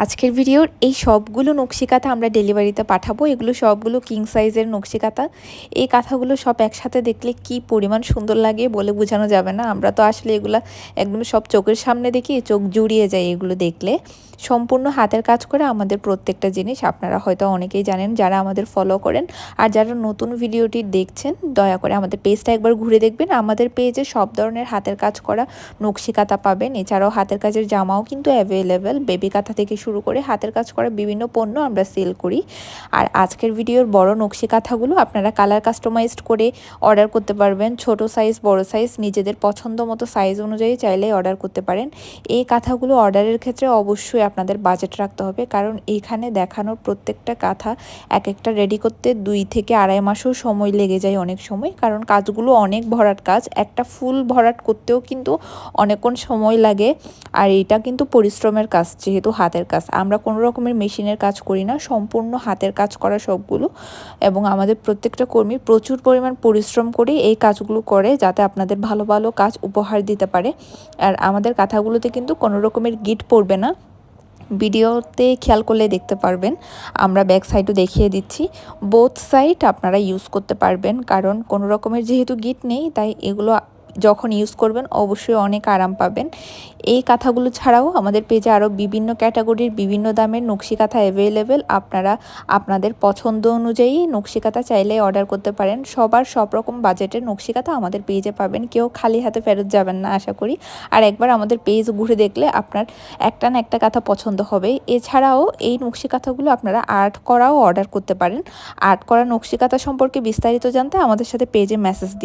আজকের ভিডিওর এই সবগুলো নকশি কাঁথা আমরা ডেলিভারিতে পাঠাবো। এগুলো সবগুলো কিং সাইজের নকশি কাঁথা। এই কাঁথাগুলো সব একসাথে দেখলে কি পরিমাণ সুন্দর লাগে বলে বোঝানো যাবে না। আমরা তো আসলে এগুলা একদম সব চোখের সামনে দেখি, চোখ জুড়িয়ে যায় এগুলো দেখলে। সম্পূর্ণ হাতের কাজ করে আমাদের প্রত্যেকটা জিনিস আপনারা হয়তো অনেকেই জানেন যারা আমাদের ফলো করেন। আর যারা নতুন ভিডিওটি দেখছেন দয়া করে আমাদের পেজটা একবার ঘুরে দেখবেন। আমাদের পেজে সব ধরনের হাতের কাজ করা নকশি কাঁথা পাবেন। এছাড়াও হাতের কাজের জামাও কিন্তু অ্যাভেলেবেল। বেবি কাঁথা থেকে শুরু করে হাতের কাজ করা বিভিন্ন পণ্য আমরা সেল করি। আর আজকের ভিডিওর বড় নকশি কাঁথাগুলো আপনারা কালার কাস্টমাইজড করে অর্ডার করতে পারবেন। ছোট সাইজ বড় সাইজ নিজেদের পছন্দ মতো সাইজ অনুযায়ী চাইলে অর্ডার করতে পারেন। এই কাঁথাগুলো অর্ডারের ক্ষেত্রে অবশ্যই আপনাদের বাজেট রাখতে হবে, কারণ এইখানে দেখানোর প্রত্যেকটা কাঁথা এক একটা রেডি করতে 2 থেকে আড়াই মাসও সময় লেগে যায় অনেক সময়, কারণ কাজগুলো অনেক ভরাট কাজ। একটা ফুল ভরাট করতেও কিন্তু অনেকক্ষণ সময় লাগে। আর এটা কিন্তু পরিশ্রমের কাজ, যেহেতু হাতের কাজ। আমরা কোনো রকমের মেশিনের কাজ করি না, সম্পূর্ণ হাতের কাজ করা সবগুলো। এবং আমাদের প্রত্যেকটা কর্মী প্রচুর পরিমাণ পরিশ্রম করে এই কাজগুলো করে, যাতে আপনাদের ভালো ভালো কাজ উপহার দিতে পারে। আর আমাদের কাঁথাগুলোতে কিন্তু কোনো রকমের গিট পড়বে না। ভিডিওতে খেয়াল করলে দেখতে পারবেন, আমরা ব্যাক সাইডও দেখিয়ে দিচ্ছি। বোথ সাইড আপনারা ইউজ করতে পারবেন, কারণ কোনো রকমের যেহেতু গিট নেই, তাই এগুলো যখন ইউজ করবেন অবশ্যই অনেক আরাম পাবেন। এই কাঁথাগুলো ছাড়াও আমাদের পেজে আরও বিভিন্ন ক্যাটাগরির বিভিন্ন দামের নকশি কাঁথা অ্যাভেলেবেল। আপনারা আপনাদের পছন্দ অনুযায়ী নকশি কাঁথা চাইলে অর্ডার করতে পারেন। সবার সব রকম বাজেটের নকশি কাঁথা আমাদের পেজে পাবেন। কেউ খালি হাতে ফেরত যাবেন না আশা করি। আর একবার আমাদের পেজ ঘুরে দেখলে আপনার একটা না একটা কাঁথা পছন্দ হবে। এছাড়াও এই নকশি কাঁথাগুলো আপনারা আর্ট করাও অর্ডার করতে পারেন। আর্ট করা নকশি কাঁথা সম্পর্কে বিস্তারিত জানতে আমাদের সাথে পেজে মেসেজ দিয়ে